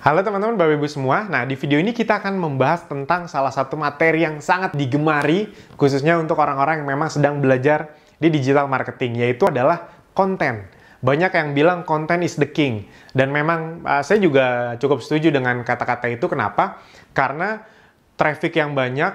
Halo teman-teman, Bapak Ibu semua. Nah, di video ini kita akan membahas tentang salah satu materi yang sangat digemari, khususnya untuk orang-orang yang memang sedang belajar di digital marketing, yaitu adalah konten. Banyak yang bilang konten is the king. Dan memang saya juga cukup setuju dengan kata-kata itu. Kenapa? Karena traffic yang banyak,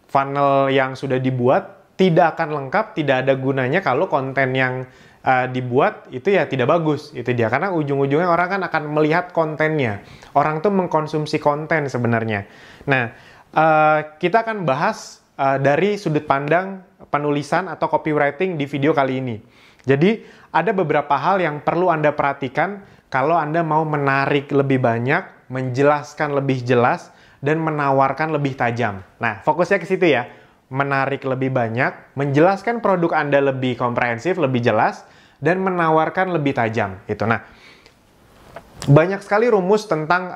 funnel yang sudah dibuat, tidak akan lengkap, tidak ada gunanya kalau konten yang dibuat itu ya tidak bagus, itu dia. Karena ujung-ujungnya orang kan akan melihat kontennya. Orang tuh mengkonsumsi konten sebenarnya. Nah, kita akan bahas dari sudut pandang penulisan atau copywriting di video kali ini. Jadi, ada beberapa hal yang perlu Anda perhatikan kalau Anda mau menarik lebih banyak, menjelaskan lebih jelas, dan menawarkan lebih tajam. Nah, fokusnya ke situ ya. Menarik lebih banyak, menjelaskan produk Anda lebih komprehensif, lebih jelas, dan menawarkan lebih tajam. Gitu. Nah, banyak sekali rumus tentang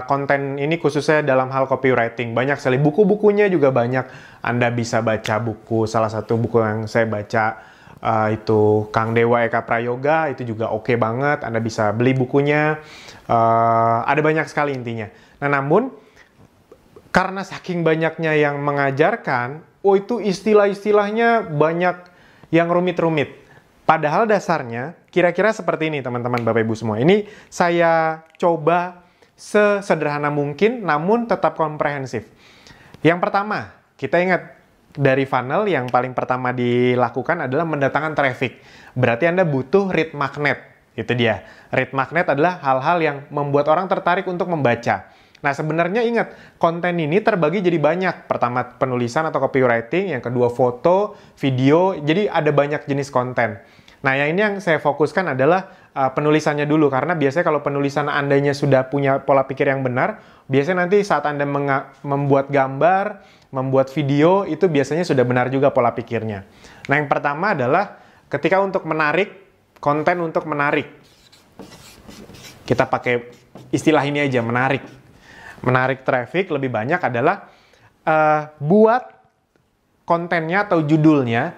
konten ini khususnya dalam hal copywriting. Banyak sekali buku-bukunya juga banyak. Anda bisa baca buku, salah satu buku yang saya baca itu Kang Dewa Eka Prayoga, itu juga oke banget. Anda bisa beli bukunya. Ada banyak sekali intinya. Nah, namun karena saking banyaknya yang mengajarkan, itu istilah-istilahnya banyak yang rumit-rumit. Padahal dasarnya kira-kira seperti ini teman-teman Bapak Ibu semua. Ini saya coba sesederhana mungkin namun tetap komprehensif. Yang pertama, kita ingat dari funnel yang paling pertama dilakukan adalah mendatangkan traffic. Berarti Anda butuh lead magnet. Itu dia. Lead magnet adalah hal-hal yang membuat orang tertarik untuk membaca. Nah, sebenarnya ingat, konten ini terbagi jadi banyak. Pertama, penulisan atau copywriting. Yang kedua, foto, video. Jadi, ada banyak jenis konten. Nah, yang ini yang saya fokuskan adalah penulisannya dulu. Karena biasanya kalau penulisan Andanya sudah punya pola pikir yang benar, biasanya nanti saat Anda membuat gambar, membuat video, itu biasanya sudah benar juga pola pikirnya. Nah, yang pertama adalah ketika untuk menarik, konten untuk menarik. Kita pakai istilah ini aja, menarik. Menarik traffic lebih banyak adalah buat kontennya atau judulnya,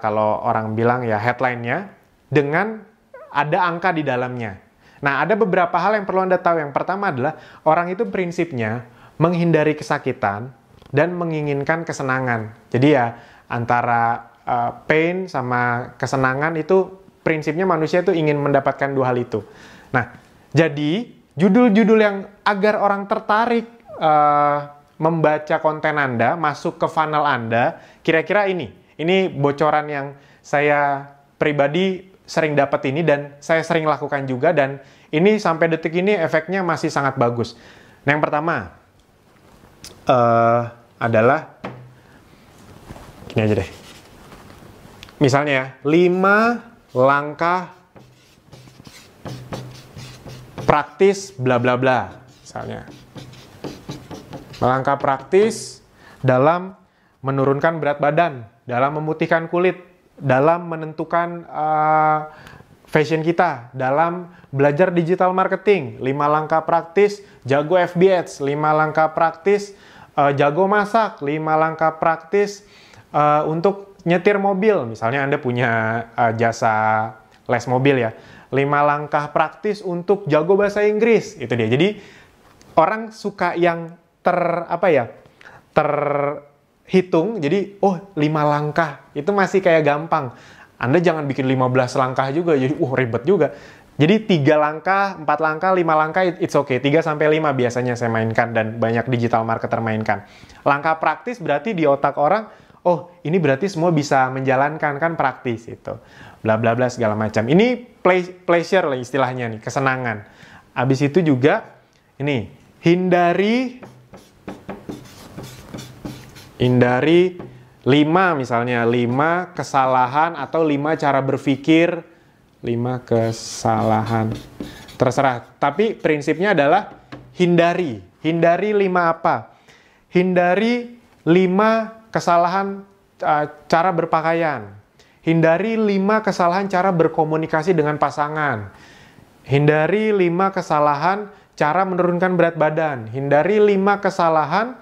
kalau orang bilang ya headline-nya, dengan ada angka di dalamnya. Nah, ada beberapa hal yang perlu Anda tahu. Yang pertama adalah orang itu prinsipnya menghindari kesakitan dan menginginkan kesenangan. Jadi ya antara pain sama kesenangan itu prinsipnya manusia itu ingin mendapatkan dua hal itu. Nah, jadi judul-judul yang agar orang tertarik membaca konten Anda, masuk ke funnel Anda, kira-kira ini. Ini bocoran yang saya pribadi sering dapat ini dan saya sering lakukan juga, dan ini sampai detik ini efeknya masih sangat bagus. Nah, yang pertama adalah gini aja deh. Misalnya ya, 5 langkah praktis bla bla bla, misalnya. Langkah praktis dalam menurunkan berat badan, dalam memutihkan kulit, dalam menentukan fashion kita, dalam belajar digital marketing. 5 langkah praktis jago FB Ads, 5 langkah praktis jago masak, 5 langkah praktis untuk nyetir mobil. Misalnya Anda punya jasa les mobil ya. 5 langkah praktis untuk jago bahasa Inggris. Itu dia. Jadi orang suka yang terhitung. Jadi 5 langkah itu masih kayak gampang. Anda jangan bikin 15 langkah juga. Jadi ribet juga. Jadi 3 langkah, 4 langkah, 5 langkah it's okay. 3 sampai 5 biasanya saya mainkan dan banyak digital marketer mainkan. Langkah praktis berarti di otak orang, ini berarti semua bisa menjalankan, kan praktis itu. Bla bla bla segala macam. Ini pleasure lah istilahnya nih, kesenangan. Habis itu juga ini hindari 5 misalnya, 5 kesalahan atau 5 cara berpikir, 5 kesalahan. Terserah, tapi prinsipnya adalah hindari. Hindari 5 apa? Hindari 5 kesalahan cara berpakaian. Hindari 5 kesalahan cara berkomunikasi dengan pasangan. Hindari 5 kesalahan cara menurunkan berat badan. Hindari 5 kesalahan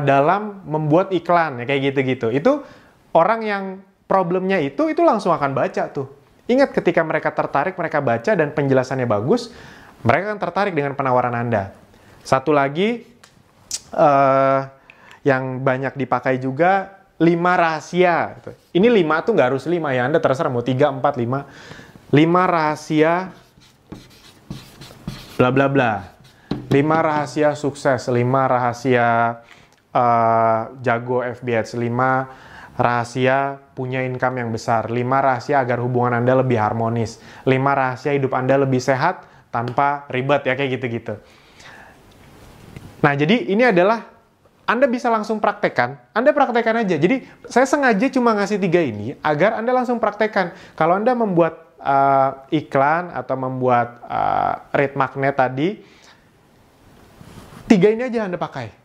dalam membuat iklan, ya kayak gitu-gitu. Itu orang yang problemnya itu langsung akan baca tuh. Ingat ketika mereka tertarik, mereka baca dan penjelasannya bagus, mereka akan tertarik dengan penawaran Anda. Satu lagi, yang banyak dipakai juga, 5 rahasia. Ini 5 tuh nggak harus 5 ya, Anda terserah mau 3, 4, 5. 5 rahasia bla bla bla. 5 rahasia sukses, 5 rahasia jago FB Ads, 5 rahasia punya income yang besar, 5 rahasia agar hubungan Anda lebih harmonis, 5 rahasia hidup Anda lebih sehat tanpa ribet ya, kayak gitu-gitu. Nah, jadi ini adalah Anda bisa langsung praktekkan, Anda praktekkan aja. Jadi saya sengaja cuma ngasih 3 ini agar Anda langsung praktekkan. Kalau Anda membuat iklan atau membuat lead magnet tadi, 3 ini aja Anda pakai.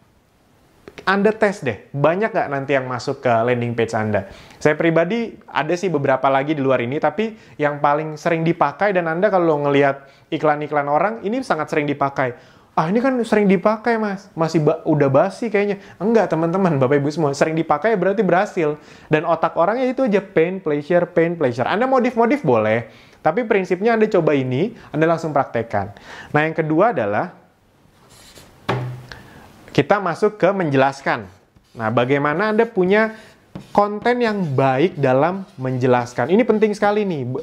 Anda tes deh, banyak nggak nanti yang masuk ke landing page Anda. Saya pribadi ada sih beberapa lagi di luar ini, tapi yang paling sering dipakai, dan Anda kalau ngelihat iklan-iklan orang, ini sangat sering dipakai. Ah, ini kan sering dipakai, Mas. Masih udah basi kayaknya. Enggak, teman-teman, Bapak Ibu semua. Sering dipakai berarti berhasil. Dan otak orangnya itu aja pain, pleasure, pain, pleasure. Anda modif-modif boleh, tapi prinsipnya Anda coba ini, Anda langsung praktekkan. Nah, yang kedua adalah kita masuk ke menjelaskan. Nah, bagaimana Anda punya konten yang baik dalam menjelaskan. Ini penting sekali nih.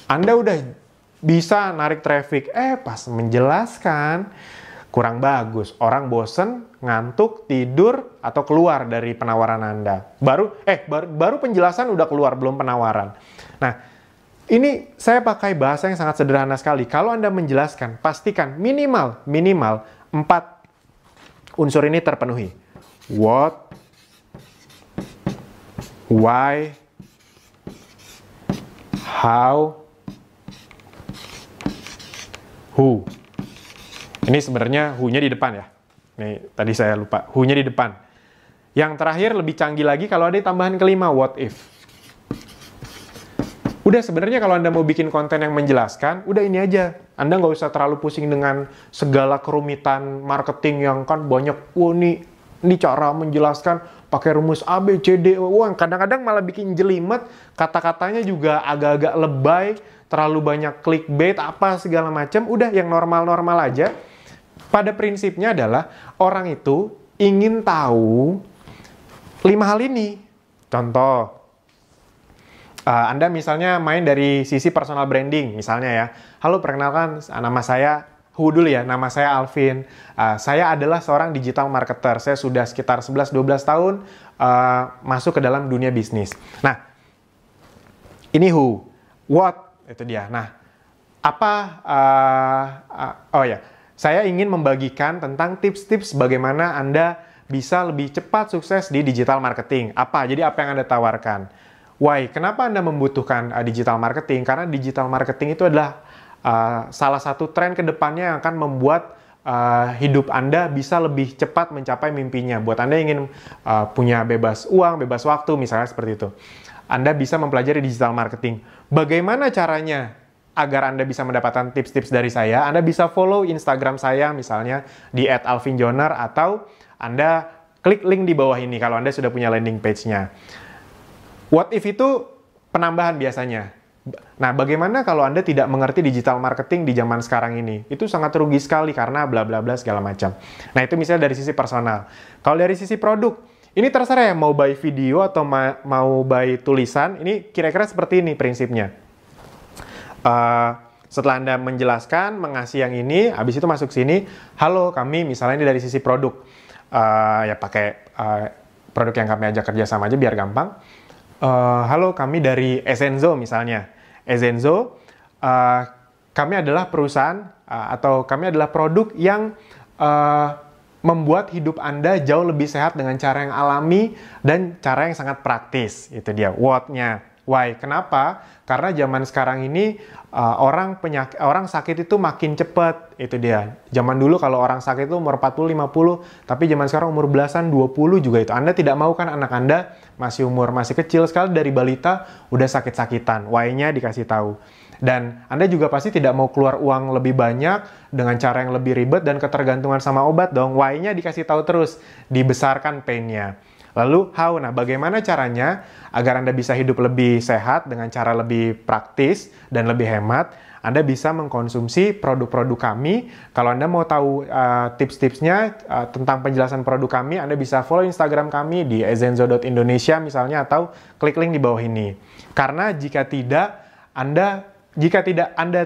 Anda udah bisa narik traffic, pas menjelaskan kurang bagus. Orang bosen, ngantuk, tidur, atau keluar dari penawaran Anda. Baru penjelasan udah keluar, belum penawaran. Nah, ini saya pakai bahasa yang sangat sederhana sekali. Kalau Anda menjelaskan, pastikan minimal 4 unsur ini terpenuhi. What, why, how, who. Ini sebenarnya who-nya di depan ya. Nih, tadi saya lupa. Who-nya di depan. Yang terakhir lebih canggih lagi kalau ada tambahan kelima, what if. Udah, sebenarnya kalau Anda mau bikin konten yang menjelaskan, udah ini aja. Anda nggak usah terlalu pusing dengan segala kerumitan marketing yang kan banyak, ini cara menjelaskan pakai rumus A, B, C, D. Wah, kadang-kadang malah bikin jelimet, kata-katanya juga agak-agak lebay, terlalu banyak clickbait, apa segala macam. Udah, yang normal-normal aja. Pada prinsipnya adalah orang itu ingin tahu 5 hal ini. Contoh, Anda misalnya main dari sisi personal branding, misalnya ya. Halo, perkenalkan, nama saya Hu dulu ya, nama saya Alvin. Saya adalah seorang digital marketer. Saya sudah sekitar 11-12 tahun masuk ke dalam dunia bisnis. Nah, ini Hu. What? Itu dia. Nah, saya ingin membagikan tentang tips-tips bagaimana Anda bisa lebih cepat sukses di digital marketing. Jadi apa yang Anda tawarkan? Why? Kenapa Anda membutuhkan digital marketing? Karena digital marketing itu adalah salah satu tren ke depannya yang akan membuat hidup Anda bisa lebih cepat mencapai mimpinya. Buat Anda yang ingin punya bebas uang, bebas waktu, misalnya seperti itu. Anda bisa mempelajari digital marketing. Bagaimana caranya agar Anda bisa mendapatkan tips-tips dari saya? Anda bisa follow Instagram saya, misalnya di @alvinjoner, atau Anda klik link di bawah ini kalau Anda sudah punya landing page-nya. What if itu penambahan biasanya. Nah, bagaimana kalau Anda tidak mengerti digital marketing di zaman sekarang ini? Itu sangat rugi sekali karena bla bla bla segala macam. Nah, itu misalnya dari sisi personal. Kalau dari sisi produk, ini terserah ya, mau buy video atau mau buy tulisan, ini kira-kira seperti ini prinsipnya. Setelah Anda menjelaskan, mengasih yang ini, habis itu masuk sini, halo, kami misalnya ini dari sisi produk. Ya pakai produk yang kami ajak kerja sama aja biar gampang. Halo, kami dari Ezenzo misalnya. Ezenzo, kami adalah perusahaan atau kami adalah produk yang membuat hidup Anda jauh lebih sehat dengan cara yang alami dan cara yang sangat praktis. Itu dia, what-nya. Why? Kenapa? Karena zaman sekarang ini orang sakit itu makin cepat. Itu dia. Zaman dulu kalau orang sakit itu umur 40-50, tapi zaman sekarang umur belasan, 20 juga itu. Anda tidak mau kan anak Anda masih kecil sekali dari balita udah sakit-sakitan. Why-nya dikasih tahu. Dan Anda juga pasti tidak mau keluar uang lebih banyak dengan cara yang lebih ribet dan ketergantungan sama obat dong. Why-nya dikasih tahu terus, dibesarkan pain-nya. Lalu how? Nah, bagaimana caranya agar Anda bisa hidup lebih sehat dengan cara lebih praktis dan lebih hemat? Anda bisa mengkonsumsi produk-produk kami. Kalau Anda mau tahu tips-tipsnya tentang penjelasan produk kami, Anda bisa follow Instagram kami di ezenzo.indonesia misalnya, atau klik link di bawah ini. Karena jika tidak Anda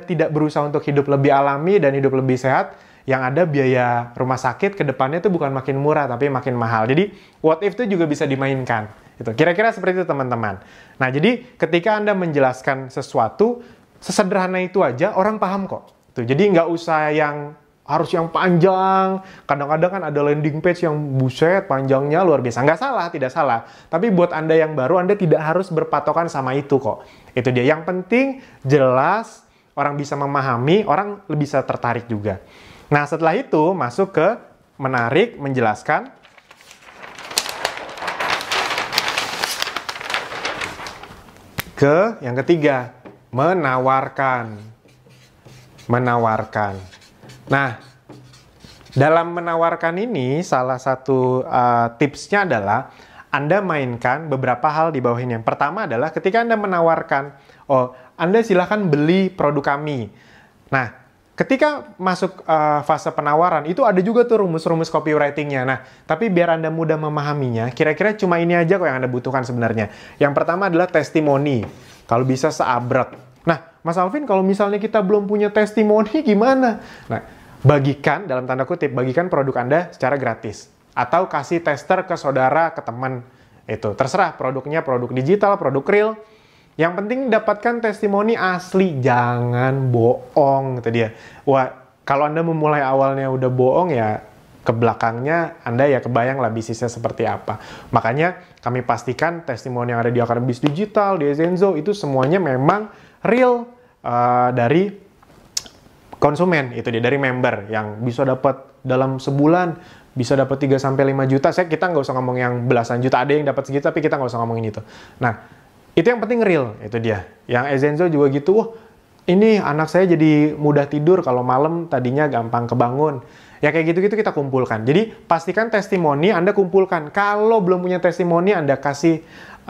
tidak berusaha untuk hidup lebih alami dan hidup lebih sehat, yang ada biaya rumah sakit ke depannya itu bukan makin murah, tapi makin mahal. Jadi, what if itu juga bisa dimainkan. Itu kira-kira seperti itu, teman-teman. Nah, jadi ketika Anda menjelaskan sesuatu, sesederhana itu aja, orang paham kok. Tuh, jadi nggak usah yang harus yang panjang. Kadang-kadang kan ada landing page yang buset, panjangnya luar biasa. Nggak salah, tidak salah. Tapi buat Anda yang baru, Anda tidak harus berpatokan sama itu kok. Itu dia. Yang penting, jelas, orang bisa memahami, orang lebih bisa tertarik juga. Nah, setelah itu, masuk ke menarik, menjelaskan. Ke yang ketiga, menawarkan. Nah, dalam menawarkan ini, salah satu tipsnya adalah Anda mainkan beberapa hal di bawah ini. Yang pertama adalah ketika Anda menawarkan, Anda silahkan beli produk kami. Nah, ketika masuk fase penawaran, itu ada juga tuh rumus-rumus copywriting-nya. Nah, tapi biar Anda mudah memahaminya, kira-kira cuma ini aja kok yang Anda butuhkan sebenarnya. Yang pertama adalah testimoni. Kalau bisa seabrek. Nah, Mas Alvin, kalau misalnya kita belum punya testimoni, gimana? Nah, bagikan, dalam tanda kutip, bagikan produk Anda secara gratis. Atau kasih tester ke saudara, ke teman. Itu, terserah produknya, produk digital, produk real. Yang penting dapatkan testimoni asli, jangan bohong, gitu dia. Wah, kalau Anda memulai awalnya udah bohong ya, ke belakangnya Anda ya kebayang lah bisnisnya seperti apa. Makanya kami pastikan testimoni yang ada di Akademi Bisnis Digital, di Ezenzo, itu semuanya memang real dari konsumen, itu dia, dari member yang bisa dapat dalam sebulan, bisa dapat 3-5 juta. Kita nggak usah ngomong yang belasan juta, ada yang dapat segitu, tapi kita nggak usah ngomongin itu. Nah, itu yang penting real, itu dia. Yang Ezenzo juga gitu, wah ini anak saya jadi mudah tidur kalau malam, tadinya gampang kebangun. Ya kayak gitu-gitu kita kumpulkan. Jadi pastikan testimoni Anda kumpulkan. Kalau belum punya testimoni, Anda kasih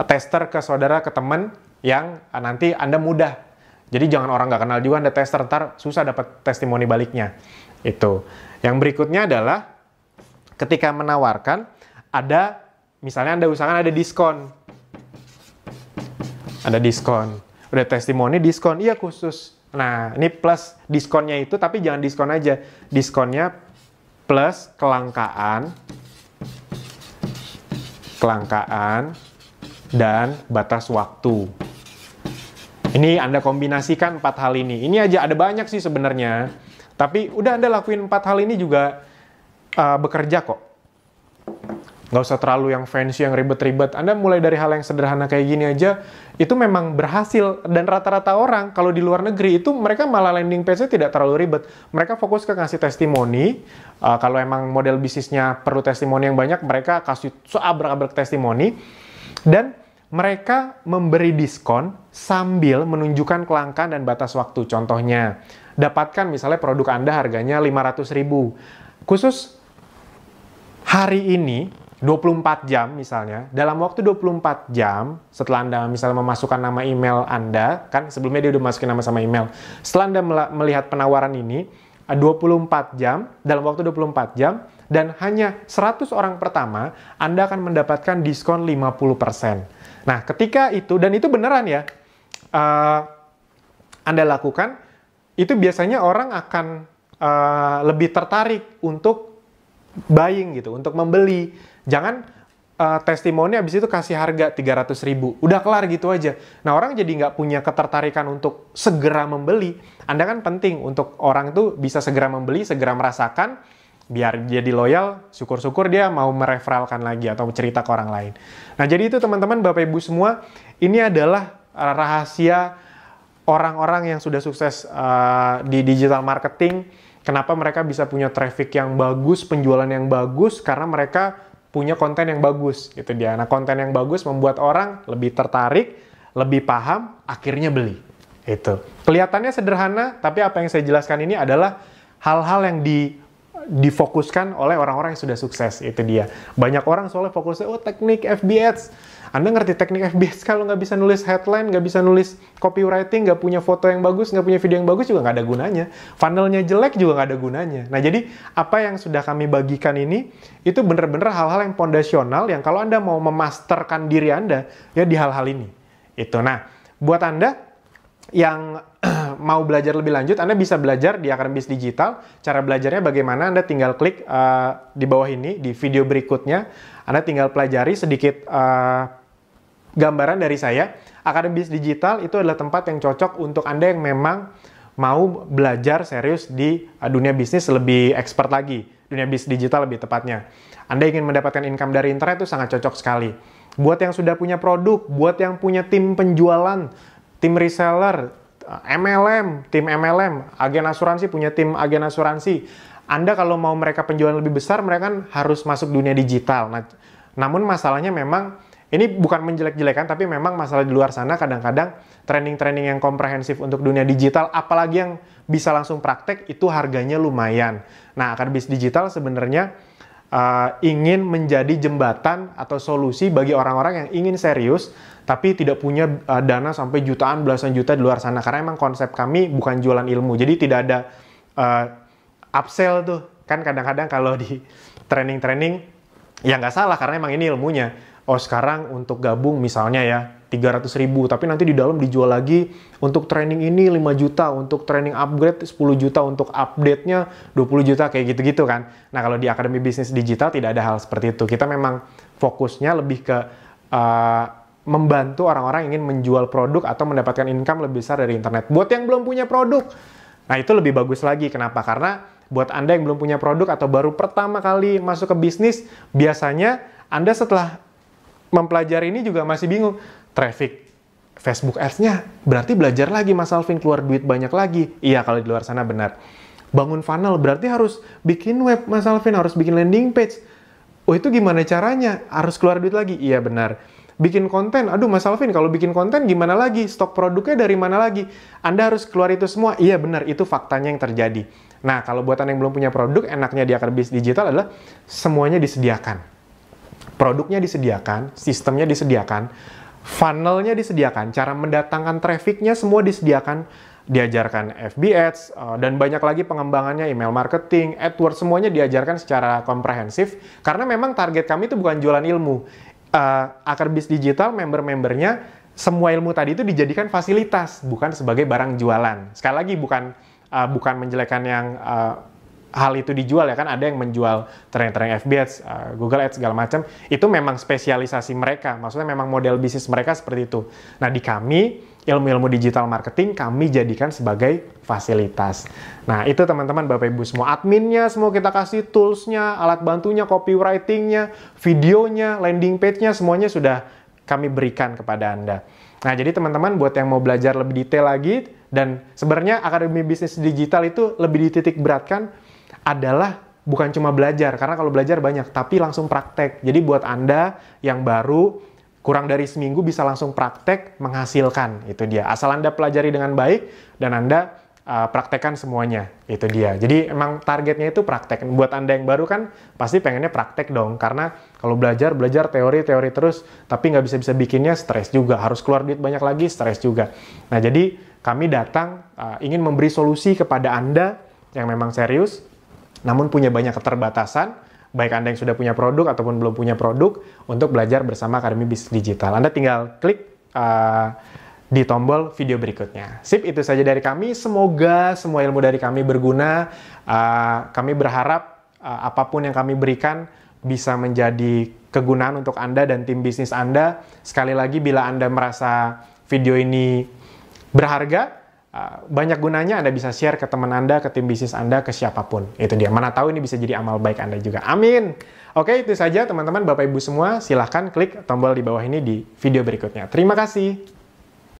tester ke saudara, ke teman yang nanti Anda mudah. Jadi jangan orang nggak kenal juga Anda tester, ntar susah dapat testimoni baliknya. Itu. Yang berikutnya adalah ketika menawarkan, ada, misalnya Anda usahakan ada diskon. Ada diskon. Udah testimoni, diskon. Iya khusus. Nah, ini plus diskonnya itu, tapi jangan diskon aja. Diskonnya plus kelangkaan, dan batas waktu. Ini Anda kombinasikan 4 hal ini. Ini aja ada banyak sih sebenarnya. Tapi udah Anda lakuin 4 hal ini juga bekerja kok. Nggak usah terlalu yang fancy, yang ribet-ribet. Anda mulai dari hal yang sederhana kayak gini aja, itu memang berhasil. Dan rata-rata orang, kalau di luar negeri, itu mereka malah landing page-nya tidak terlalu ribet. Mereka fokus ke ngasih testimoni. Kalau emang model bisnisnya perlu testimoni yang banyak, mereka kasih seabrek-abrek testimoni. Dan mereka memberi diskon sambil menunjukkan kelangkaan dan batas waktu. Contohnya, dapatkan misalnya produk Anda harganya 500.000. Khusus hari ini, 24 jam misalnya, dalam waktu 24 jam, setelah Anda misalnya memasukkan nama email Anda, kan sebelumnya dia udah masukin nama sama email, setelah Anda melihat penawaran ini, 24 jam, dalam waktu 24 jam, dan hanya 100 orang pertama, Anda akan mendapatkan diskon 50%. Nah, ketika itu, dan itu beneran ya, Anda lakukan, itu biasanya orang akan lebih tertarik untuk buying gitu, untuk membeli. Jangan testimoni habis itu kasih harga 300.000. Udah kelar gitu aja. Nah, orang jadi nggak punya ketertarikan untuk segera membeli. Anda kan penting untuk orang itu bisa segera membeli, segera merasakan, biar jadi loyal, syukur-syukur dia mau mereferalkan lagi atau cerita ke orang lain. Nah, jadi itu teman-teman, Bapak Ibu semua, ini adalah rahasia orang-orang yang sudah sukses di digital marketing. Kenapa mereka bisa punya traffic yang bagus, penjualan yang bagus, karena mereka punya konten yang bagus, gitu dia. Nah, konten yang bagus membuat orang lebih tertarik, lebih paham, akhirnya beli. Itu. Kelihatannya sederhana, tapi apa yang saya jelaskan ini adalah hal-hal yang difokuskan oleh orang-orang yang sudah sukses. Itu dia. Banyak orang soalnya fokusnya, oh teknik FB Ads. Anda ngerti teknik FB Ads kalau nggak bisa nulis headline, nggak bisa nulis copywriting, nggak punya foto yang bagus, nggak punya video yang bagus juga nggak ada gunanya. Funnelnya jelek juga nggak ada gunanya. Nah, jadi apa yang sudah kami bagikan ini, itu bener-bener hal-hal yang fondasional yang kalau Anda mau memasterkan diri Anda, ya di hal-hal ini. Itu. Nah, buat Anda yang mau belajar lebih lanjut, Anda bisa belajar di Akademi Bisnis Digital. Cara belajarnya bagaimana? Anda tinggal klik di bawah ini, di video berikutnya. Anda tinggal pelajari sedikit gambaran dari saya. Akademi Bisnis Digital itu adalah tempat yang cocok untuk Anda yang memang mau belajar serius di dunia bisnis lebih expert lagi. Dunia bisnis digital lebih tepatnya. Anda ingin mendapatkan income dari internet itu sangat cocok sekali. Buat yang sudah punya produk, buat yang punya tim penjualan, tim reseller, MLM, tim MLM, agen asuransi punya tim agen asuransi. Anda kalau mau mereka penjualan lebih besar, mereka kan harus masuk dunia digital. Nah, namun masalahnya memang, ini bukan menjelek-jelekan, tapi memang masalah di luar sana kadang-kadang training-training yang komprehensif untuk dunia digital, apalagi yang bisa langsung praktek, itu harganya lumayan. Nah, Akademi Bisnis Digital sebenarnya ingin menjadi jembatan atau solusi bagi orang-orang yang ingin serius, tapi tidak punya dana sampai jutaan, belasan juta di luar sana. Karena emang konsep kami bukan jualan ilmu. Jadi tidak ada upsell tuh. Kan kadang-kadang kalau di training-training, ya nggak salah karena emang ini ilmunya. Oh sekarang untuk gabung misalnya ya 300.000, tapi nanti di dalam dijual lagi untuk training ini 5 juta, untuk training upgrade 10 juta, untuk update-nya 20 juta, kayak gitu-gitu kan. Nah kalau di Akademi Bisnis Digital tidak ada hal seperti itu. Kita memang fokusnya lebih ke membantu orang-orang yang ingin menjual produk atau mendapatkan income lebih besar dari internet. Buat yang belum punya produk, nah itu lebih bagus lagi. Kenapa? Karena buat Anda yang belum punya produk atau baru pertama kali masuk ke bisnis, biasanya Anda setelah mempelajari ini juga masih bingung. Traffic Facebook Ads-nya berarti belajar lagi Mas Alvin, keluar duit banyak lagi. Iya, kalau di luar sana benar. Bangun funnel berarti harus bikin web Mas Alvin, harus bikin landing page. Oh itu gimana caranya? Harus keluar duit lagi? Iya benar. Bikin konten, aduh Mas Alvin kalau bikin konten gimana lagi? Stok produknya dari mana lagi? Anda harus keluar itu semua? Iya benar, itu faktanya yang terjadi. Nah kalau buat Anda yang belum punya produk, enaknya di Akademi Bisnis Digital adalah semuanya disediakan. Produknya disediakan, sistemnya disediakan, funnelnya disediakan, cara mendatangkan trafficnya semua disediakan, diajarkan FB Ads, dan banyak lagi pengembangannya, email marketing, AdWords, semuanya diajarkan secara komprehensif, karena memang target kami itu bukan jualan ilmu. Akademi Bisnis Digital, member-membernya, semua ilmu tadi itu dijadikan fasilitas, bukan sebagai barang jualan. Sekali lagi, bukan menjelekan yang hal itu dijual ya, kan ada yang menjual training FB Ads, Google Ads segala macam, itu memang spesialisasi mereka, maksudnya memang model bisnis mereka seperti itu. Nah di kami, ilmu-ilmu digital marketing kami jadikan sebagai fasilitas. Nah itu teman-teman Bapak Ibu semua, adminnya semua kita kasih, toolsnya, alat bantunya, copywritingnya, videonya, landing page-nya, semuanya sudah kami berikan kepada Anda. Nah jadi teman-teman buat yang mau belajar lebih detail lagi, dan sebenarnya Akademi Bisnis Digital itu lebih dititik beratkan adalah bukan cuma belajar, karena kalau belajar banyak, tapi langsung praktek. Jadi buat Anda yang baru, kurang dari seminggu bisa langsung praktek menghasilkan, itu dia. Asal Anda pelajari dengan baik, dan Anda praktekkan semuanya, itu dia. Jadi emang targetnya itu praktek. Buat Anda yang baru kan, pasti pengennya praktek dong, karena kalau belajar teori terus, tapi nggak bisa bikinnya, stres juga. Harus keluar duit banyak lagi, stres juga. Nah jadi kami datang ingin memberi solusi kepada Anda yang memang serius, namun punya banyak keterbatasan, baik Anda yang sudah punya produk ataupun belum punya produk, untuk belajar bersama Akademi Bisnis Digital. Anda tinggal klik di tombol video berikutnya. Sip, itu saja dari kami. Semoga semua ilmu dari kami berguna. Kami berharap apapun yang kami berikan bisa menjadi kegunaan untuk Anda dan tim bisnis Anda. Sekali lagi, bila Anda merasa video ini berharga, banyak gunanya, Anda bisa share ke teman Anda, ke tim bisnis Anda, ke siapapun. Itu dia. Mana tahu ini bisa jadi amal baik Anda juga. Amin. Oke, itu saja teman-teman, Bapak Ibu semua. Silahkan klik tombol di bawah ini di video berikutnya. Terima kasih.